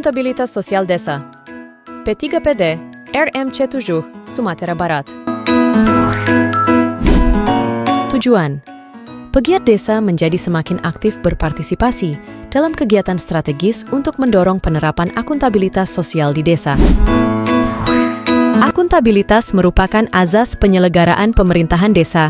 Akuntabilitas Sosial Desa P3PD RMC7 Sumatera Barat. Tujuan: pegiat desa menjadi semakin aktif berpartisipasi dalam kegiatan strategis untuk mendorong penerapan akuntabilitas sosial di desa. Akuntabilitas merupakan azas penyelenggaraan pemerintahan desa.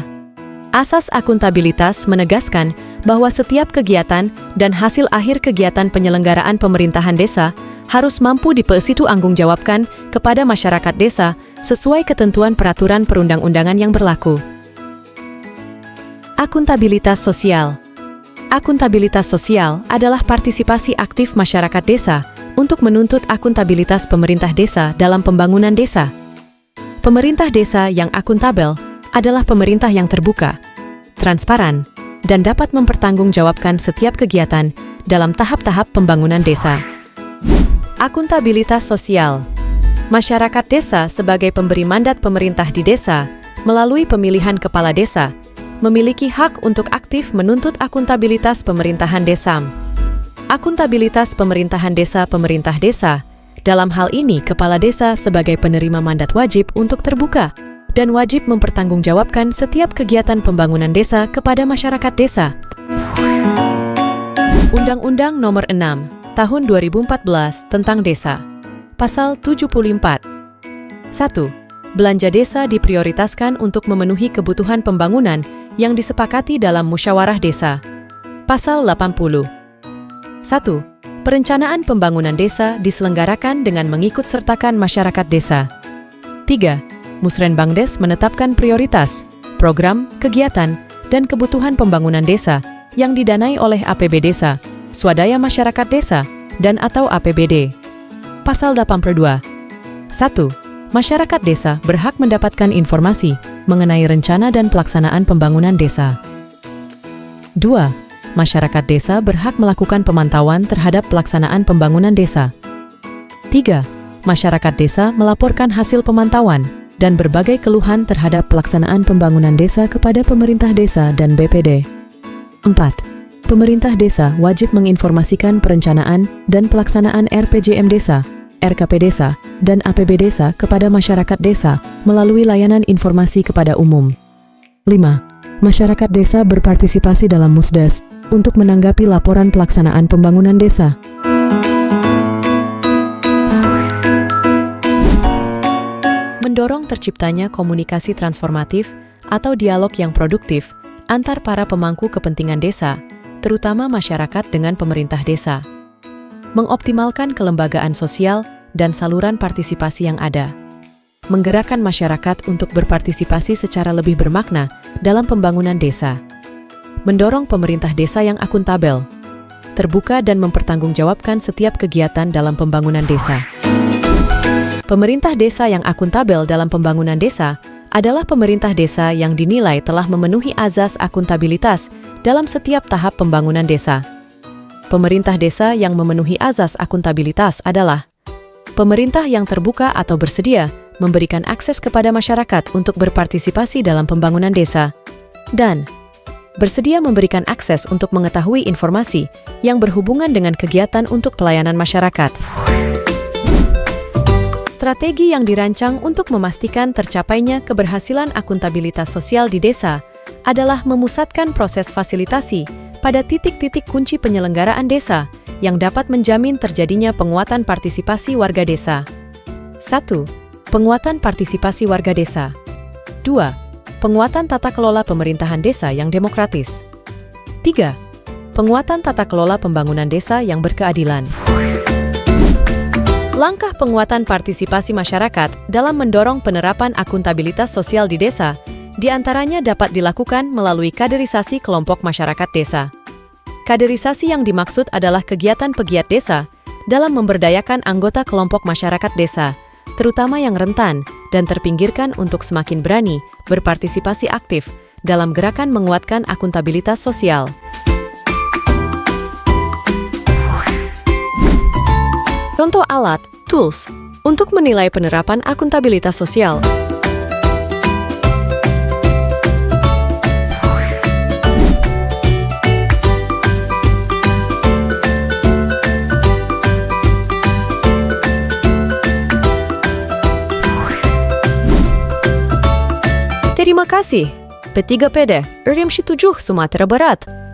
Asas akuntabilitas menegaskan bahwa setiap kegiatan dan hasil akhir kegiatan penyelenggaraan pemerintahan desa harus mampu dipertanggungjawabkan kepada masyarakat desa sesuai ketentuan peraturan perundang-undangan yang berlaku. Akuntabilitas sosial. Akuntabilitas sosial adalah partisipasi aktif masyarakat desa untuk menuntut akuntabilitas pemerintah desa dalam pembangunan desa. Pemerintah desa yang akuntabel adalah pemerintah yang terbuka, transparan, dan dapat mempertanggungjawabkan setiap kegiatan dalam tahap-tahap pembangunan desa. Akuntabilitas sosial. Masyarakat desa sebagai pemberi mandat pemerintah di desa melalui pemilihan kepala desa memiliki hak untuk aktif menuntut akuntabilitas pemerintahan desa. Akuntabilitas pemerintahan desa pemerintah desa, dalam hal ini kepala desa sebagai penerima mandat wajib untuk terbuka dan wajib mempertanggungjawabkan setiap kegiatan pembangunan desa kepada masyarakat desa. Undang-Undang Nomor 6 Tahun 2014 tentang Desa. Pasal 74. 1. Belanja desa diprioritaskan untuk memenuhi kebutuhan pembangunan yang disepakati dalam musyawarah desa. Pasal 80. 1. Perencanaan pembangunan desa diselenggarakan dengan mengikut sertakan masyarakat desa. 3. Musrenbangdes menetapkan prioritas, program, kegiatan, dan kebutuhan pembangunan desa yang didanai oleh APB Desa, Swadaya Masyarakat Desa, dan atau APBD. Pasal 82. 1. Masyarakat desa berhak mendapatkan informasi mengenai rencana dan pelaksanaan pembangunan desa. 2. Masyarakat desa berhak melakukan pemantauan terhadap pelaksanaan pembangunan desa. 3. Masyarakat desa melaporkan hasil pemantauan dan berbagai keluhan terhadap pelaksanaan pembangunan desa kepada pemerintah desa dan BPD. 4. Pemerintah desa wajib menginformasikan perencanaan dan pelaksanaan RPJM desa, RKP desa, dan APB desa kepada masyarakat desa melalui layanan informasi kepada umum. 5. Masyarakat desa berpartisipasi dalam Musdes untuk menanggapi laporan pelaksanaan pembangunan desa. Mendorong terciptanya komunikasi transformatif atau dialog yang produktif antar para pemangku kepentingan desa, terutama masyarakat dengan pemerintah desa. Mengoptimalkan kelembagaan sosial dan saluran partisipasi yang ada. Menggerakkan masyarakat untuk berpartisipasi secara lebih bermakna dalam pembangunan desa. Mendorong pemerintah desa yang akuntabel, terbuka dan mempertanggungjawabkan setiap kegiatan dalam pembangunan desa. Pemerintah desa yang akuntabel dalam pembangunan desa adalah pemerintah desa yang dinilai telah memenuhi azas akuntabilitas dalam setiap tahap pembangunan desa. Pemerintah desa yang memenuhi azas akuntabilitas adalah pemerintah yang terbuka atau bersedia memberikan akses kepada masyarakat untuk berpartisipasi dalam pembangunan desa, dan bersedia memberikan akses untuk mengetahui informasi yang berhubungan dengan kegiatan untuk pelayanan masyarakat. Strategi yang dirancang untuk memastikan tercapainya keberhasilan akuntabilitas sosial di desa adalah memusatkan proses fasilitasi pada titik-titik kunci penyelenggaraan desa yang dapat menjamin terjadinya penguatan partisipasi warga desa. 1. Penguatan partisipasi warga desa. 2. Penguatan tata kelola pemerintahan desa yang demokratis. 3. Penguatan tata kelola pembangunan desa yang berkeadilan. Langkah penguatan partisipasi masyarakat dalam mendorong penerapan akuntabilitas sosial di desa, diantaranya dapat dilakukan melalui kaderisasi kelompok masyarakat desa. Kaderisasi yang dimaksud adalah kegiatan pegiat desa dalam memberdayakan anggota kelompok masyarakat desa, terutama yang rentan dan terpinggirkan untuk semakin berani berpartisipasi aktif dalam gerakan menguatkan akuntabilitas sosial. Contoh alat, tools, untuk menilai penerapan akuntabilitas sosial. Terima kasih. P3PD, RMC 7, Sumatera Barat.